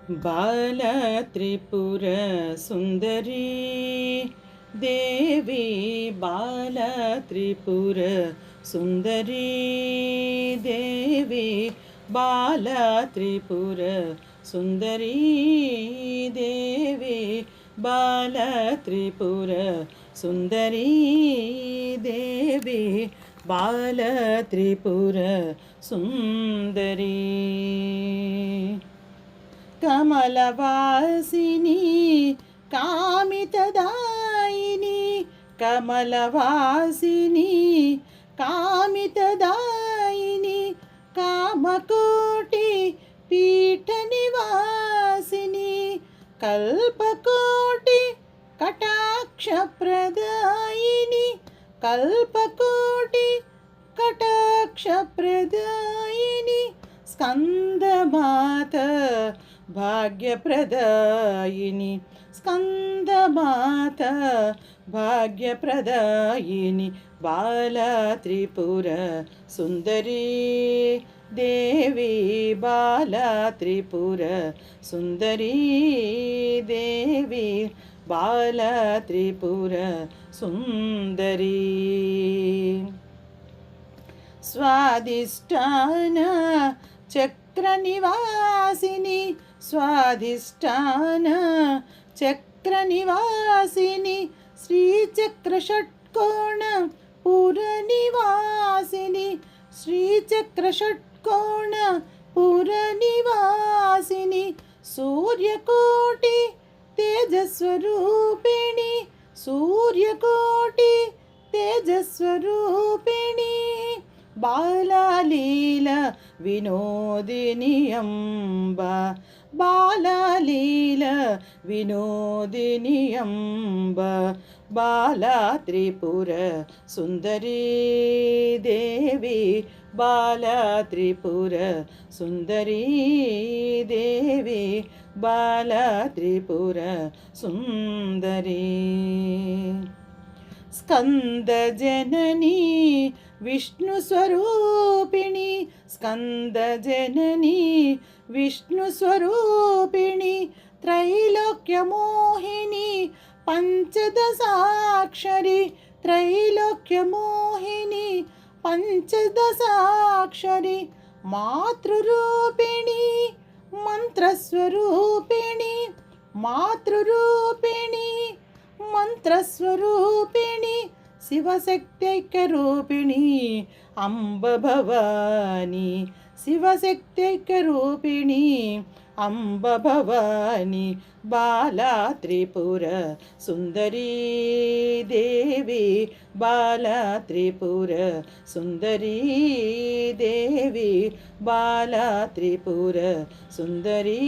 बालत्रिपुर सुन्दरी देवी बालत्रिपुर सुन्दरी देवी बालत्रिपुर सुन्दरी देवी बालत्रिपुर सुन्दरी देवी बालत्रिपुर सुन्दरी कमलवासिनी कामितदायिनी कमलवासिनी कामितदायिनी कामकोटि पीठनिवासिनी कल्पकोटि कटाक्षप्रदायिनी कल्पकोटि कटाक्षप्रदायिनी स्कन्दमाता भाग्यप्रदायिनी स्कन्दमाता भाग्यप्रदायिनी बालत्रिपुर सुन्दरी देवी बालत्रिपुर सुन्दरी देवी बालत्रिपुर सुन्दरी स्वादिष्ठान चक्रनिवासिनी स्वादिष्ठान चक्रनिवासिनी श्रीचक्रषट्कोण पुरनिवासिनी श्रीचक्रषट्कोण पुरनिवासिनी सूर्यकोटि तेजस्वरूपिणी सूर्यकोटि तेजस्वरूपिणी बालालीला विनोदिनी अम्बा बालालीला विनोदिनी अम्बा बालत्रिपुर सुन्दरी देवी बालत्रिपुर सुन्दरी देवी बालत्रिपुर सुन्दरी स्कन्दजननी विष्णुस्वरूपिणी स्कन्दजननी विष्णुस्वरूपिणी त्रैलोक्यमोहिनी पञ्चदशाक्षरी त्रैलोक्यमोहिनी पञ्चदशाक्षरी मातृरूपिणी मन्त्रस्वरूपिणी मातृरूपिणी मन्त्रस्वरूपिणी शिवशक्त्यैक्यरूपिणी अम्ब भवानी शिवशक्त्यैक्यरूपिणी अम्ब भवानी बालत्रिपुर सुन्दरी देवी बालत्रिपुर सुन्दरी देवी बालत्रिपुर सुन्दरी।